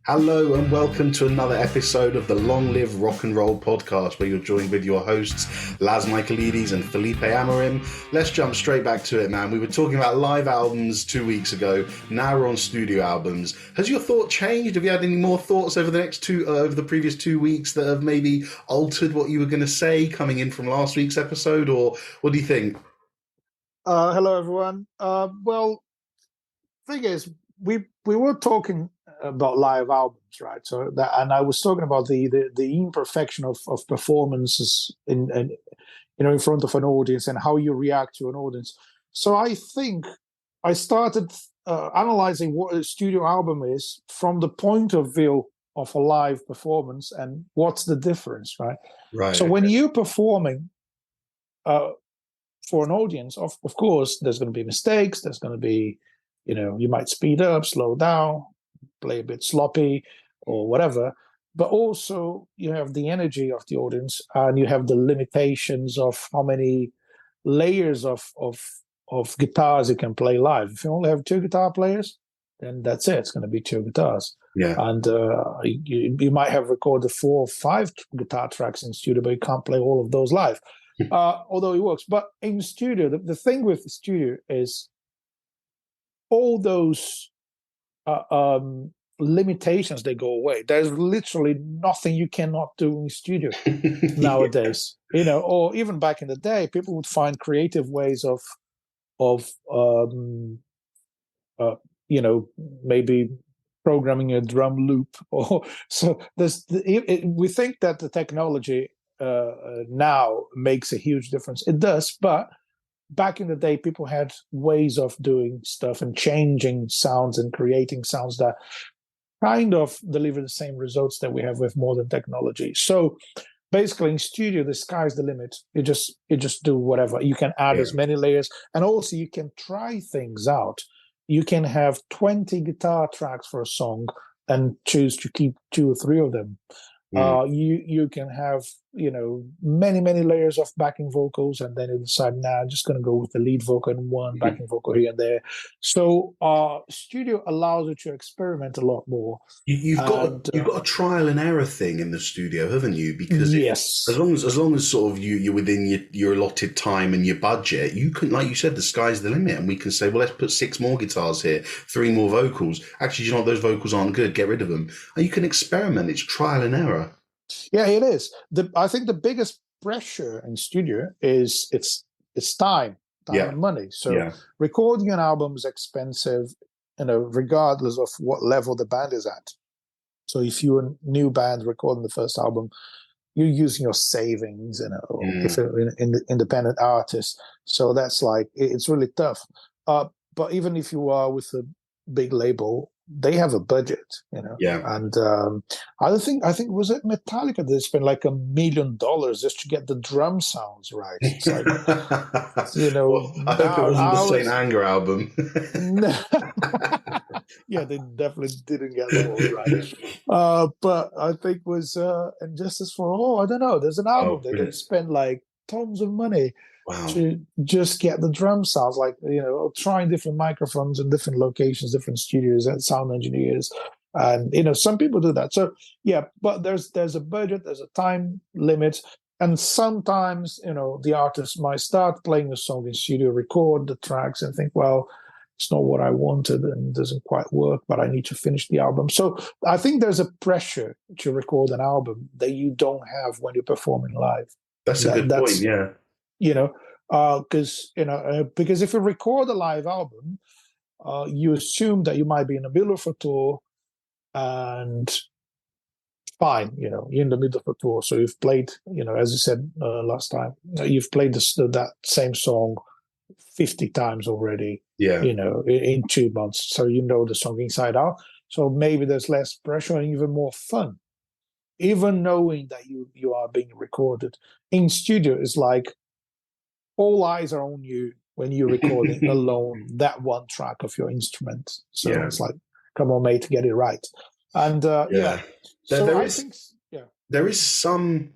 Hello and welcome to another episode of the Long Live Rock and Roll podcast, where you're joined with your hosts Laz Michaelides and Felipe Amorim. Let's jump straight back to it, man. We were talking about live albums 2 weeks ago. Now we're on studio albums. Has your thought changed? Have you had any more thoughts over the previous 2 weeks that have maybe altered what you were going to say coming in from last week's episode, or what do you think? Hello, everyone. Thing is, we were talking about live albums, right? And I was talking about the imperfection of performances in front of an audience and how you react to an audience. So I think I started analyzing what a studio album is from the point of view of a live performance and what's the difference, right? Right. So when you're performing for an audience, of course, there's going to be mistakes. There's going to be, you might speed up, slow down, play a bit sloppy or whatever. But also you have the energy of the audience and you have the limitations of how many layers of guitars you can play live. If you only have 2 guitar players, then that's it. It's going to be 2 guitars. Yeah. And you might have recorded 4 or 5 guitar tracks in studio, but you can't play all of those live. Although it works. But in studio, the thing with the studio is all those limitations, they go away. There's literally nothing you cannot do in studio nowadays. Yeah. Or even back in the day, people would find creative ways of maybe programming a drum loop. Or so we think that the technology now makes a huge difference. It does, but back in the day, people had ways of doing stuff and changing sounds and creating sounds that kind of deliver the same results that we have with modern technology. So basically in studio, the sky's the limit. You just do whatever. You can add as many layers, and also you can try things out. You can have 20 guitar tracks for a song and choose to keep 2 or 3 of them. You can have many layers of backing vocals, and then you decide, I'm just going to go with the lead vocal and 1 backing vocal here and there. So studio allows you to experiment a lot more. You've got a trial and error thing in the studio, haven't you? Because yes, as long as sort of you're within your allotted time and your budget, you can, like you said, the sky's the limit, and we can say, well, let's put 6 more guitars here, 3 more vocals. Actually, those vocals aren't good. Get rid of them. And you can experiment. It's trial and error. Yeah, it is. I think the biggest pressure in studio is it's time and money. So recording an album is expensive, regardless of what level the band is at. So if you're a new band recording the first album, you're using your savings, if you're an independent artist. So that's it's really tough. But even if you are with a big label, they have a budget, And I think was it Metallica that spent like $1 million just to get the drum sounds right. It's like, well, I hope it wasn't the Saint Anger album. Yeah, they definitely didn't get them all right. But I think was And Justice for All. I don't know. There's an album that they spent like tons of money. Wow. To just get the drum sounds, trying different microphones in different locations, different studios, and sound engineers, and some people do that. So but there's a budget, there's a time limit, and sometimes the artist might start playing a song in studio, record the tracks, and think, well, it's not what I wanted and it doesn't quite work, but I need to finish the album. So I think there's a pressure to record an album that you don't have when you're performing live. That's a good point. Yeah. Because if you record a live album, you assume that you might be in the middle of a tour, and fine, you're in the middle of a tour, so you've played, as you said last time, you've played that same song 50 times already. Yeah, in 2 months, so the song inside out. So maybe there's less pressure and even more fun, even knowing that you are being recorded. In studio, it's like all eyes are on you when you're recording alone that one track of your instrument. So it's like, come on, mate, get it right. And there is some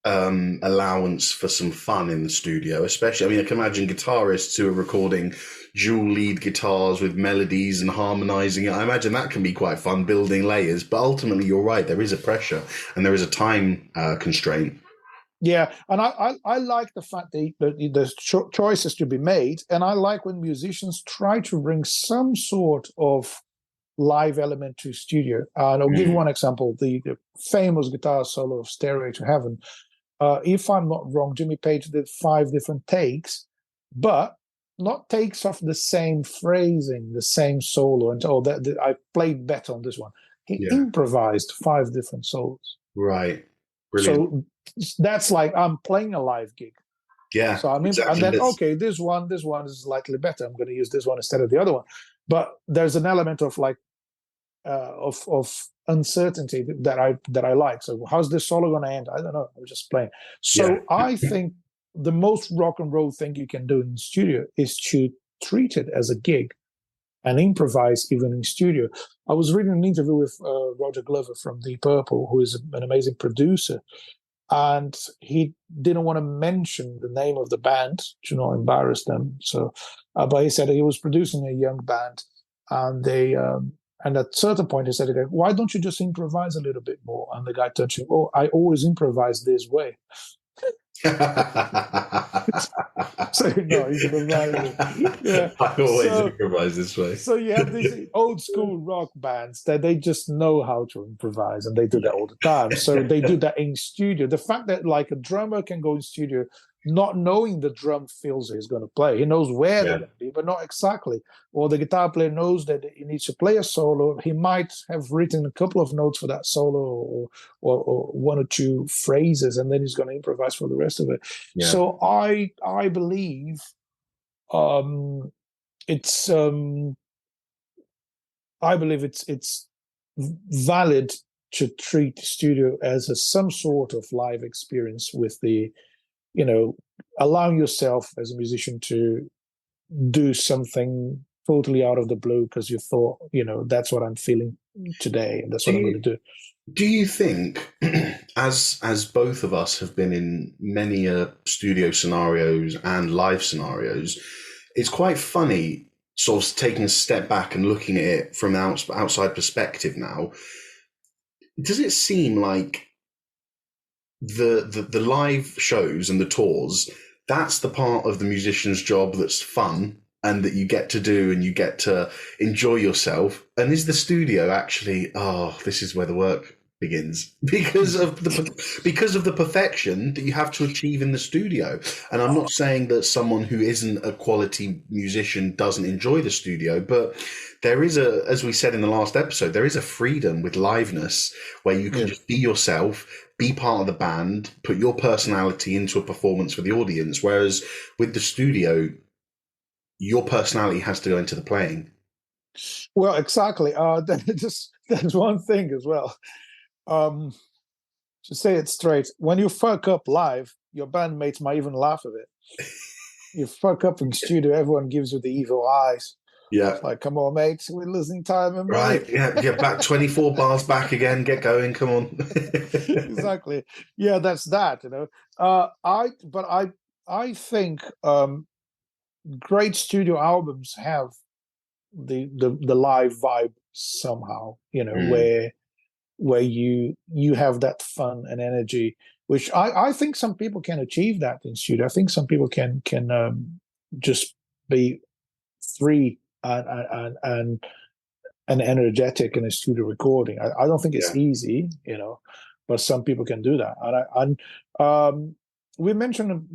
allowance for some fun in the studio, especially. I mean, I can imagine guitarists who are recording dual lead guitars with melodies and harmonizing it. I imagine that can be quite fun, building layers. But ultimately, you're right. There is a pressure and there is a time constraint. Yeah, and I like the fact that there's choices to be made, and I like when musicians try to bring some sort of live element to studio. And I'll give you one example: the famous guitar solo of "Stairway to Heaven." If I'm not wrong, Jimmy Page did 5 different takes, but not takes of the same phrasing, the same solo, and that I played better on this one. He improvised 5 different solos. Right. Brilliant. So that's like I'm playing a live gig. Yeah. So I mean, exactly. and then okay, this one is slightly better. I'm going to use this one instead of the other one. But there's an element of like of uncertainty that I like. So how's this solo going to end? I don't know. I'm just playing. So I think the most rock and roll thing you can do in the studio is to treat it as a gig and improvise even in studio. I was reading an interview with Roger Glover from Deep Purple, who is an amazing producer, and he didn't want to mention the name of the band to not embarrass them. So, but he said he was producing a young band, and they, and at a certain point he said, "Why don't you just improvise a little bit more?" And the guy turned to him, "Oh, I always improvise this way." So no, he's providing. Yeah, I always improvise this way. So you have these old school rock bands that they just know how to improvise, and they do that all the time. So they do that in studio. The fact that like a drummer can go in studio not knowing the drum fills he's going to play, he knows where they're going to be, but not exactly. Or the guitar player knows that he needs to play a solo. He might have written a couple of notes for that solo, or 1 or 2 phrases, and then he's going to improvise for the rest of it. Yeah. So I believe it's valid to treat the studio as some sort of live experience with the, allowing yourself as a musician to do something totally out of the blue because you thought, that's what I'm feeling today and that's what I'm going to do. Do you think, as both of us have been in many studio scenarios and live scenarios, it's quite funny sort of taking a step back and looking at it from an outside perspective now. Does it seem like the live shows and the tours, that's the part of the musician's job that's fun and that you get to do and you get to enjoy yourself? And is the studio actually, this is where the work begins because of the perfection that you have to achieve in the studio? And I'm not saying that someone who isn't a quality musician doesn't enjoy the studio, but there is as we said in the last episode, there is a freedom with liveness where you can just be yourself, be part of the band, put your personality into a performance for the audience. Whereas with the studio, your personality has to go into the playing. Well, exactly. There's one thing as well. To say it straight, when you fuck up live, your bandmates might even laugh at it. You fuck up in studio, everyone gives you the evil eyes. Yeah. It's like, come on, mate, we're losing time and money. Right, yeah, back 24 bars back again, get going, come on. Exactly. Yeah, that's that, I think great studio albums have the live vibe somehow, where you have that fun and energy, which I think some people can achieve that in studio. I think some people can just be free and energetic in a studio recording. I don't think it's easy, but some people can do that. And we mentioned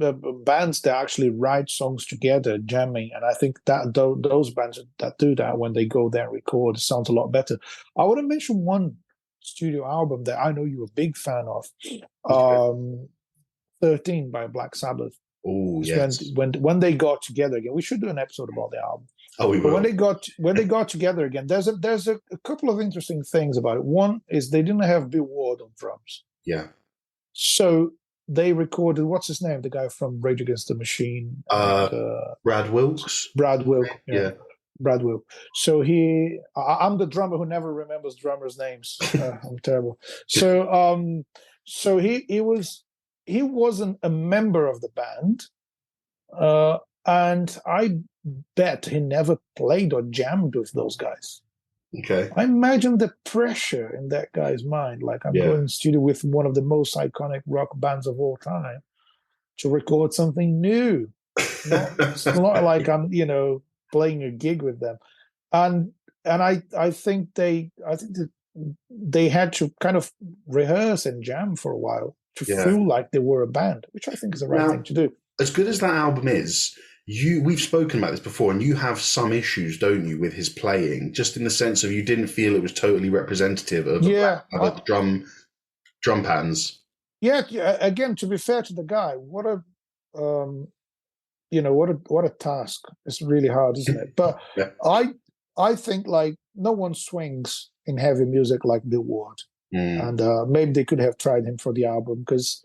bands that actually write songs together, jamming, and I think that those bands that do that, when they go there and record, it sounds a lot better. I want to mention one studio album that I know you're a big fan of, 13 by Black Sabbath. Oh, yes. When they got together again, we should do an episode about the album. Oh, we will. When they got together again, there's a couple of interesting things about it. One is they didn't have Bill Ward on drums. Yeah. So they recorded, what's his name? The guy from Rage Against the Machine. Brad Wilkes. Brad Wilk. Yeah. Brad Wilk. So I'm the drummer who never remembers drummers' names. I'm terrible. So he was he wasn't a member of the band, and I bet he never played or jammed with those guys. Okay. I imagine the pressure in that guy's mind. Like, I'm going to the studio with one of the most iconic rock bands of all time to record something new. It's not like I'm, playing a gig with them. And I think they had to kind of rehearse and jam for a while to feel like they were a band, which I think is the right thing to do. As good as that album is, we've spoken about this before, and you have some issues, don't you, with his playing, just in the sense of you didn't feel it was totally representative of the drum patterns. Yeah, again, to be fair to the guy, what a task. It's really hard, isn't it? But I think, like, no one swings in heavy music like Bill Ward. And maybe they could have tried him for the album, because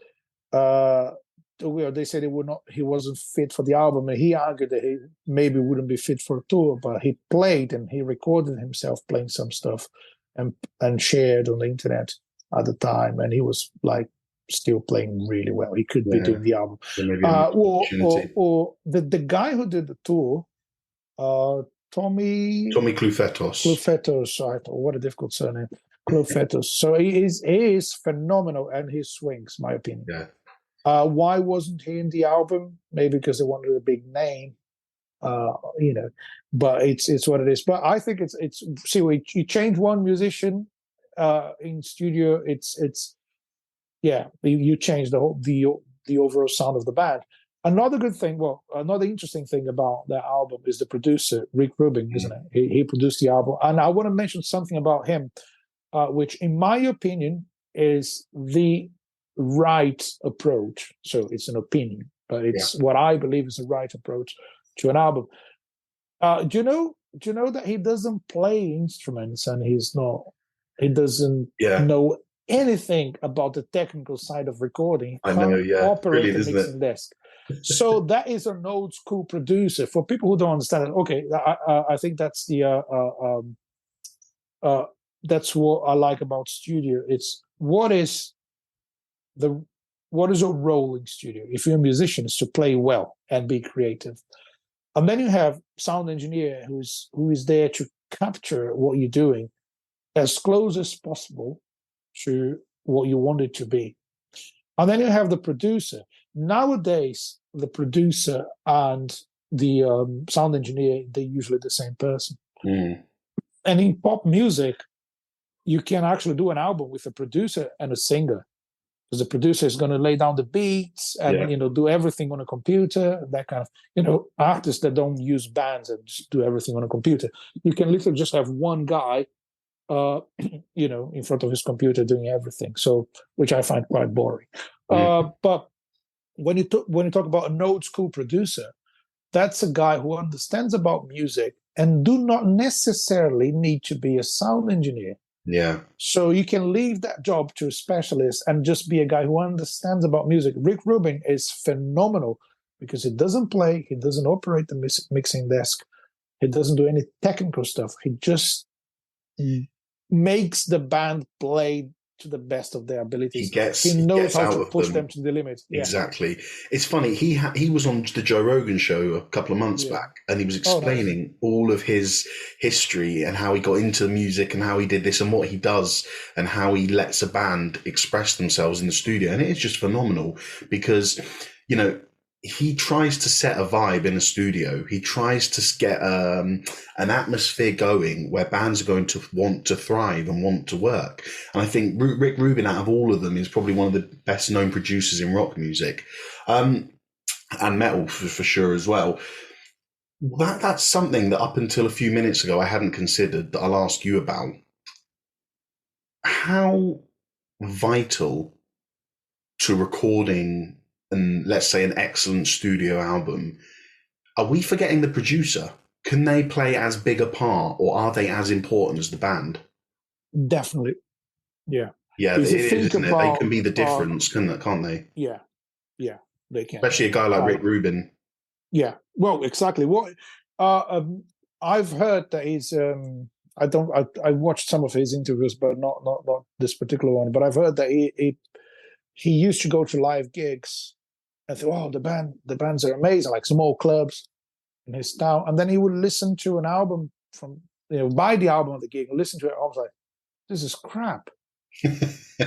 they said he wasn't fit for the album, and he argued that he maybe wouldn't be fit for a tour, but he played and he recorded himself playing some stuff and shared on the internet at the time, and he was like still playing really well. He could be doing the album. Or the guy who did the tour, Tommy Clufetos. What a difficult surname. Clufetos. So he is phenomenal, and he swings, my opinion. Yeah. Why wasn't he in the album? Maybe because they wanted a big name, but it's what it is. But I think it's see, you change one musician in studio, you change the overall sound of the band. Another interesting thing about that album is the producer, Rick Rubin, isn't it? He produced the album. And I want to mention something about him, which in my opinion is the right approach. So it's an opinion, but it's what I believe is the right approach to an album. Do you know that he doesn't play instruments, and he doesn't know anything about the technical side of recording? He can't operate the mixing desk. So that is an old school producer. For people who don't understand it, okay, I think that's that's what I like about studio. It's what is a role in studio? If you're a musician, is to play well and be creative, and then you have sound engineer who is there to capture what you're doing as close as possible to what you want it to be. And then you have the producer. Nowadays, the producer and the sound engineer, they're usually the same person. And in pop music, you can actually do an album with a producer and a singer, because the producer is going to lay down the beats and do everything on a computer, that kind of, artists that don't use bands and just do everything on a computer. You can literally just have one guy in front of his computer doing everything. So, which I find quite boring. But when you talk about an old school producer, that's a guy who understands about music and do not necessarily need to be a sound engineer. Yeah. So you can leave that job to a specialist and just be a guy who understands about music. Rick Rubin is phenomenal because he doesn't play, he doesn't operate the mixing desk, he doesn't do any technical stuff. He just makes the band play to the best of their abilities. He knows how to push them to the limit. Exactly. It's funny. He was on the Joe Rogan show a couple of months back, and he was explaining all of his history and how he got into music and how he did this and what he does and how he lets a band express themselves in the studio. And it is just phenomenal because, he tries to set a vibe in a studio. He tries to get an atmosphere going where bands are going to want to thrive and want to work. And I think Rick Rubin, out of all of them, is probably one of the best known producers in rock music, and metal for sure as well. That's something that up until a few minutes ago I hadn't considered, that I'll ask you about. How vital to recording, and let's say an excellent studio album, are we forgetting the producer? Can they play as big a part, or are they as important as the band? Definitely. Yeah. Yeah, they can be the difference, can't they? Yeah, they can. Especially a guy like Rick Rubin. Yeah, well, exactly. What I've heard that he's I watched some of his interviews, but not this particular one. But I've heard that he used to go to live gigs and think, "Oh, the bands are amazing," like small clubs in his town, and then he would listen to an album from, buy the album of the gig and listen to it. I was like, "This is crap."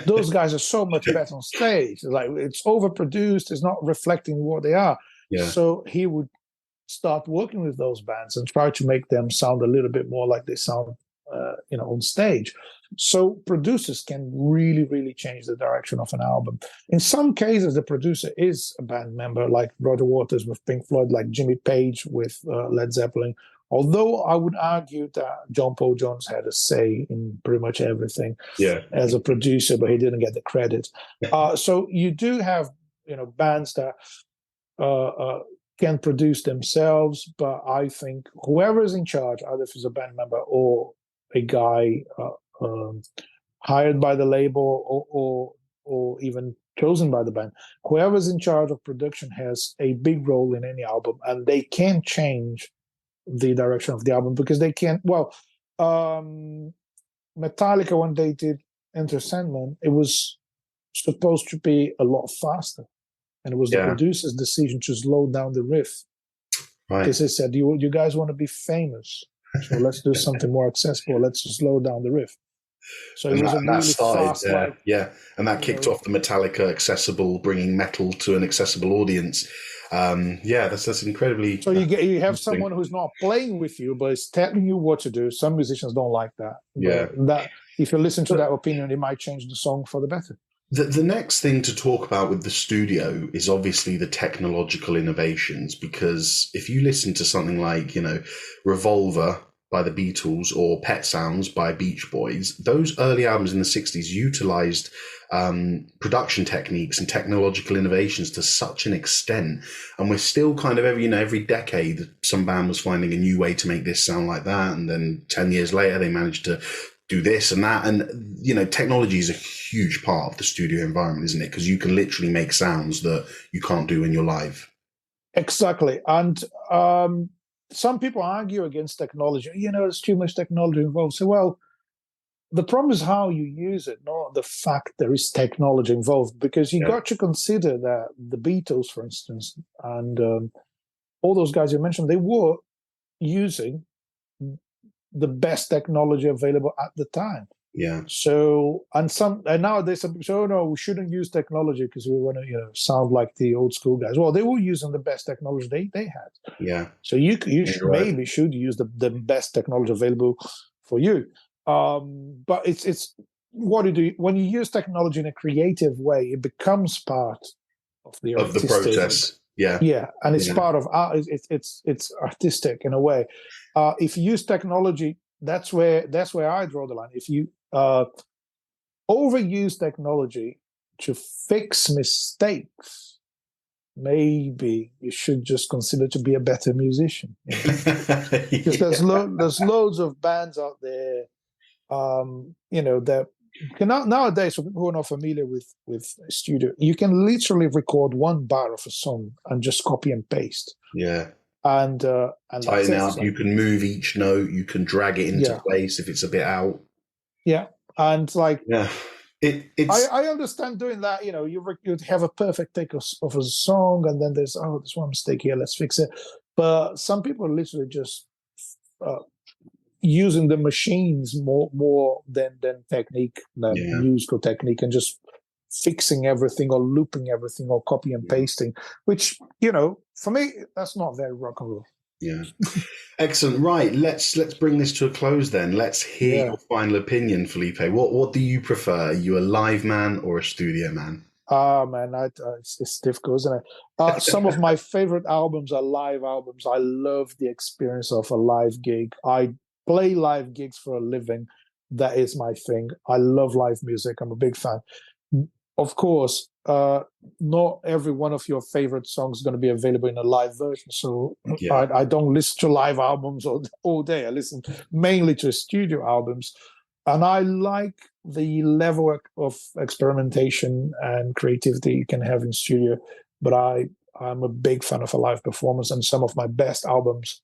Those guys are so much better on stage. Like, it's overproduced. It's not reflecting what they are. Yeah. So he would start working with those bands and try to make them sound a little bit more like they sound, on stage. So producers can really, really change the direction of an album. In some cases, the producer is a band member, like Roger Waters with Pink Floyd, like Jimmy Page with Led Zeppelin. Although I would argue that John Paul Jones had a say in pretty much everything as a producer, but he didn't get the credit. So you do have, bands that can produce themselves, but I think whoever is in charge, either if it's a band member or a guy hired by the label or even chosen by the band, whoever's in charge of production has a big role in any album, and they can change the direction of the album because they can. Well, Metallica, when they did Enter Sandman, it was supposed to be a lot faster, and it was the producer's decision to slow down the riff, because they said, you guys want to be famous, so let's do something more accessible, let's slow down the riff. So it was a really fast, and that kicked off the Metallica accessible, bringing metal to an accessible audience. That's incredibly. So you have someone who's not playing with you, but is telling you what to do. Some musicians don't like that. That if you listen to that opinion, it might change the song for the better. The next thing to talk about with the studio is obviously the technological innovations, because if you listen to something like, Revolver by the Beatles or Pet Sounds by Beach Boys, those early albums in the 60s utilized production techniques and technological innovations to such an extent. And we're still kind of every decade, some band was finding a new way to make this sound like that. And then 10 years later, they managed to do this and that. And, technology is a huge part of the studio environment, isn't it? Because you can literally make sounds that you can't do when you're live. Exactly. And some people argue against technology. There's too much technology involved. So, well, the problem is how you use it, not the fact there is technology involved, because you got to consider that the Beatles, for instance, and all those guys you mentioned, they were using the best technology available at the time. Yeah. So, and nowadays, some people say, "Oh no, we shouldn't use technology because we want to, sound like the old school guys." Well, they were using the best technology they had. Yeah. So you maybe should use the best technology available for you. But it's what you do when you use technology in a creative way. It becomes part of the process. Yeah, and it's part of art. It's artistic in a way. If you use technology, that's where I draw the line. If you overuse technology to fix mistakes, maybe you should just consider to be a better musician. Because there's loads of bands out there, that nowadays, for people who are not familiar with studio, you can literally record one bar of a song and just copy and paste. Yeah. And tighten up. You can move each note. You can drag it into place if it's a bit out. Yeah, and it's. I understand doing that. You'd have a perfect take of a song, and then there's one mistake here. Let's fix it. But some people are literally just using the machines more than technique, than musical technique, and just fixing everything or looping everything or copy and pasting, which, for me, that's not very rock and roll. Yeah. Excellent. Right. Let's bring this to a close then. Let's hear your final opinion, Felipe. What do you prefer? Are you a live man or a studio man? Man, it's difficult, isn't it? Some of my favorite albums are live albums. I love the experience of a live gig. I play live gigs for a living. That is my thing. I love live music. I'm a big fan. Of course, not every one of your favorite songs is going to be available in a live version. So I don't listen to live albums all day. I listen mainly to studio albums. And I like the level of experimentation and creativity you can have in studio. But I'm a big fan of a live performance, and some of my best albums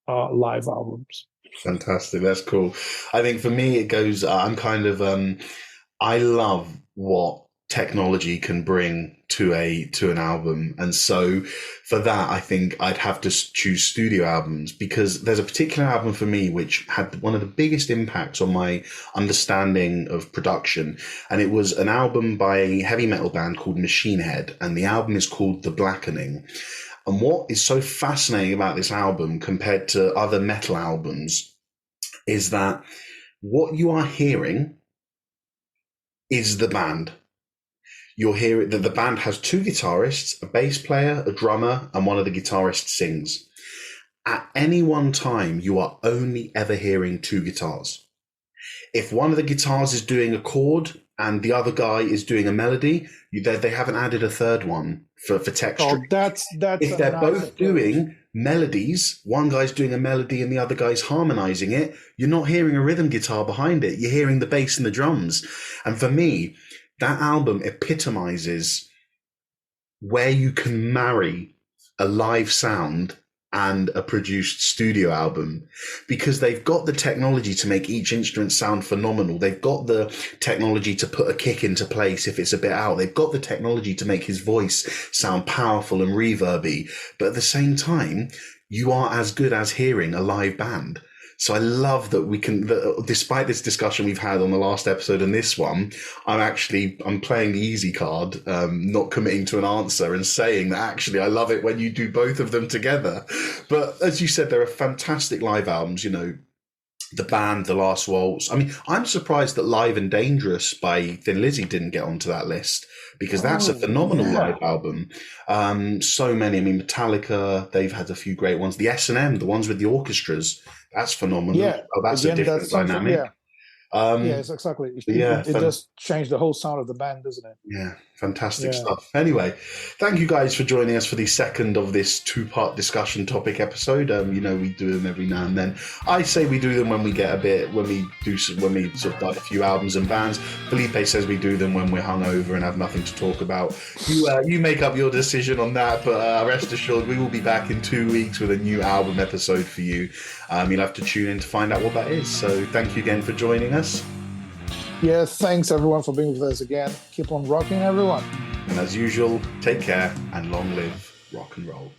are live albums. Fantastic. That's cool. I think for me, it goes, I'm kind of, I love what technology can bring to an album. And so for that, I think I'd have to choose studio albums, because there's a particular album for me which had one of the biggest impacts on my understanding of production. And it was an album by a heavy metal band called Machine Head, and the album is called The Blackening. And what is so fascinating about this album compared to other metal albums is that what you are hearing is the band. You'll hear that the band has two guitarists, a bass player, a drummer, and one of the guitarists sings. At any one time, you are only ever hearing two guitars. If one of the guitars is doing a chord and the other guy is doing a melody, they haven't added a third one for texture. Oh, that's if they're both doing melodies, one guy's doing a melody and the other guy's harmonizing it, you're not hearing a rhythm guitar behind it. You're hearing the bass and the drums. And for me, that album epitomizes where you can marry a live sound and a produced studio album, because they've got the technology to make each instrument sound phenomenal. They've got the technology to put a kick into place if it's a bit out. They've got the technology to make his voice sound powerful and reverby. But at the same time, you are as good as hearing a live band. So I love that despite this discussion we've had on the last episode and this one, I'm playing the easy card, not committing to an answer and saying that actually I love it when you do both of them together. But as you said, there are fantastic live albums, The Band, The Last Waltz. I mean, I'm surprised that Live and Dangerous by Thin Lizzy didn't get onto that list, because that's a phenomenal live album. So many. I mean, Metallica, they've had a few great ones. The S&M, the ones with the orchestras, that's phenomenal. Yeah. Oh, that's a different dynamic. Yes, exactly. It just changed the whole sound of the band, doesn't it? Yeah, fantastic stuff. Anyway, thank you guys for joining us for the second of this two-part discussion topic episode. We do them every now and then. I say we do them when we sort of like a few albums and bands. Felipe says we do them when we're hungover and have nothing to talk about. You make up your decision on that, but rest assured we will be back in 2 weeks with a new album episode for you. You'll have to tune in to find out what that is. So thank you again for joining us. Yeah, thanks everyone for being with us again. Keep on rocking, everyone. And as usual, take care and long live rock and roll.